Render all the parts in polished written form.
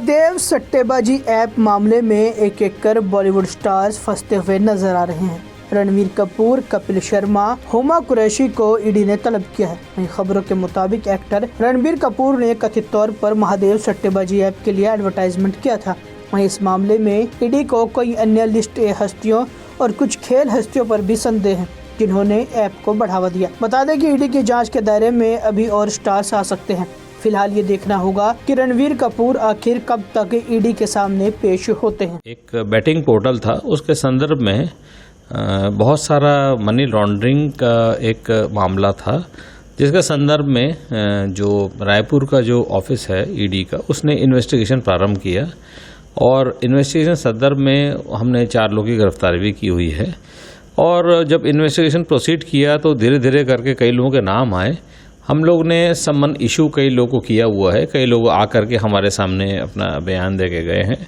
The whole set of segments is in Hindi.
महादेव सट्टेबाजी ऐप मामले में एक एक कर बॉलीवुड स्टार्स फंसते हुए नजर आ रहे हैं। रणवीर कपूर, कपिल शर्मा, हुमा कुरैशी को ईडी ने तलब किया है। वहीं खबरों के मुताबिक एक्टर रणबीर कपूर ने कथित तौर पर महादेव सट्टेबाजी ऐप के लिए एडवर्टाइजमेंट किया था। वहीं इस मामले में ईडी को कई अन्य लिस्ट ए हस्तियों और कुछ खेल हस्तियों पर भी संदेह है, जिन्होंने ऐप को बढ़ावा दिया। बता दें कि ईडी की जांच के दायरे में अभी और स्टार्स आ सकते हैं। फिलहाल ये देखना होगा कि रणवीर कपूर आखिर कब तक ईडी के सामने पेश होते हैं। एक बैटिंग पोर्टल था, उसके संदर्भ में बहुत सारा मनी लॉन्ड्रिंग का एक मामला था, जिसके संदर्भ में जो रायपुर का जो ऑफिस है ईडी का, उसने इन्वेस्टिगेशन प्रारंभ किया और इन्वेस्टिगेशन संदर्भ में हमने 4 लोगों की गिरफ्तारी भी की हुई है। और जब इन्वेस्टिगेशन प्रोसीड किया तो धीरे धीरे करके कई लोगों के नाम आए। हम लोग ने समन इशू कई लोगों को किया हुआ है, कई लोग आकर के हमारे सामने अपना बयान दे के गए हैं।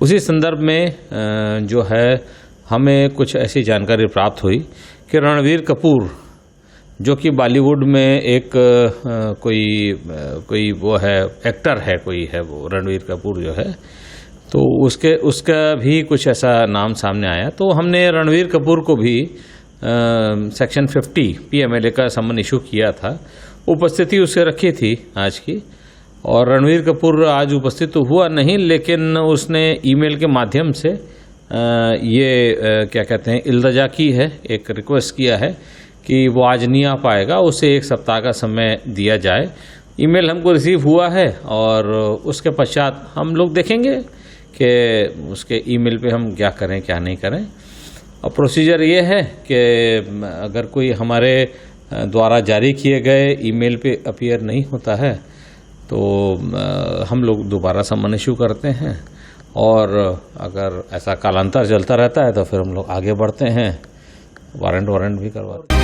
उसी संदर्भ में जो है हमें कुछ ऐसी जानकारी प्राप्त हुई कि रणवीर कपूर, जो कि बॉलीवुड में एक कोई वो है एक्टर है, कोई है वो रणवीर कपूर जो है, तो उसका भी कुछ ऐसा नाम सामने आया। तो हमने रणवीर कपूर को भी सेक्शन 50 PMLA का समन इशू किया था। उपस्थिति उसे रखी थी आज की, और रणवीर कपूर आज उपस्थित तो हुआ नहीं, लेकिन उसने ईमेल के माध्यम से ये क्या कहते हैं इल्तजा की है, एक रिक्वेस्ट किया है कि वो आज नहीं आ पाएगा, उसे 1 सप्ताह का समय दिया जाए। ईमेल हमको रिसीव हुआ है और उसके पश्चात हम लोग देखेंगे कि उसके ईमेल पे हम क्या करें क्या नहीं करें। और प्रोसीजर ये है कि अगर कोई हमारे द्वारा जारी किए गए ईमेल पे अपीयर नहीं होता है तो हम लोग दोबारा समन इशू करते हैं, और अगर ऐसा कालांतर चलता रहता है तो फिर हम लोग आगे बढ़ते हैं, वारंट भी करवाते हैं।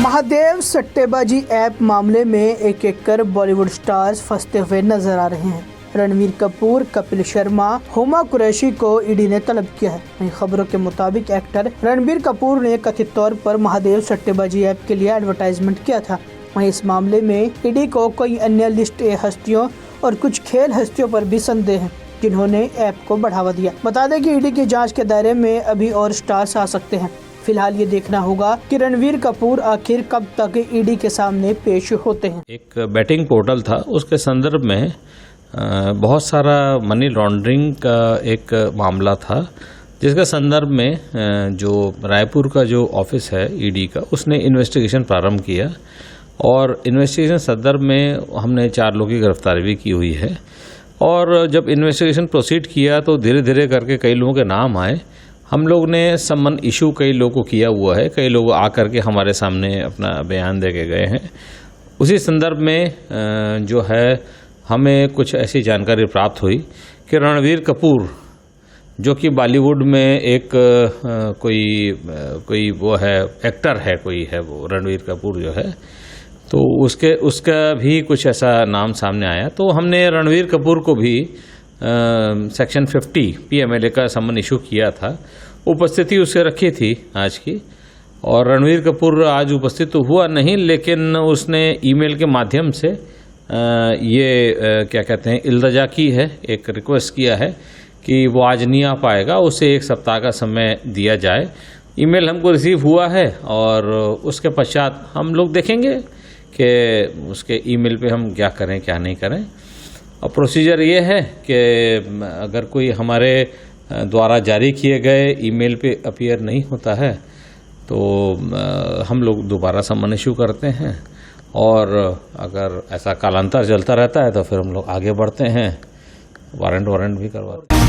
महादेव सट्टेबाजी ऐप मामले में एक एक कर बॉलीवुड स्टार्स फंसते हुए नजर आ रहे हैं। रणवीर कपूर, कपिल शर्मा, हुमा कुरैशी को ईडी ने तलब किया है। वहीं खबरों के मुताबिक एक्टर रणबीर कपूर ने कथित तौर पर महादेव सट्टेबाजी ऐप के लिए एडवर्टाइजमेंट किया था। वहीं इस मामले में ईडी को कई अन्य लिस्ट ए हस्तियों और कुछ खेल हस्तियों पर भी संदेह है, जिन्होंने ऐप को बढ़ावा दिया। बता दें कि ईडी की जांच के दायरे में अभी और स्टार्स आ सकते हैं। फिलहाल ये देखना होगा कि रणवीर कपूर आखिर कब तक ईडी के सामने पेश होते हैं। एक बैटिंग पोर्टल था, उसके संदर्भ में बहुत सारा मनी लॉन्ड्रिंग का एक मामला था, जिसके संदर्भ में जो रायपुर का जो ऑफिस है ईडी का, उसने इन्वेस्टिगेशन प्रारंभ किया और इन्वेस्टिगेशन संदर्भ में हमने 4 लोगों की गिरफ्तारी भी की हुई है। और जब इन्वेस्टिगेशन प्रोसीड किया तो धीरे धीरे करके कई लोगों के नाम आए। हम लोग ने समन इशू कई लोगों को किया हुआ है, कई लोग आकर के हमारे सामने अपना बयान दे के गए हैं। उसी संदर्भ में जो है हमें कुछ ऐसी जानकारी प्राप्त हुई कि रणवीर कपूर, जो कि बॉलीवुड में एक कोई वो है एक्टर है, कोई है वो रणवीर कपूर जो है, तो उसका भी कुछ ऐसा नाम सामने आया। तो हमने रणवीर कपूर को भी सेक्शन 50 PMLA का समन इशू किया था। उपस्थिति उसे रखी थी आज की, और रणवीर कपूर आज उपस्थित तो हुआ नहीं, लेकिन उसने ईमेल के माध्यम से ये क्या कहते हैं इल्तजा की है, एक रिक्वेस्ट किया है कि वो आज नहीं आ पाएगा, उसे 1 सप्ताह का समय दिया जाए। ईमेल हमको रिसीव हुआ है और उसके पश्चात हम लोग देखेंगे कि उसके ईमेल पे हम क्या करें क्या नहीं करें। और प्रोसीजर ये है कि अगर कोई हमारे द्वारा जारी किए गए ईमेल पे अपीयर नहीं होता है तो हम लोग दोबारा समन इशू करते हैं, और अगर ऐसा कालांतर चलता रहता है तो फिर हम लोग आगे बढ़ते हैं, वारंट भी करवाते हैं।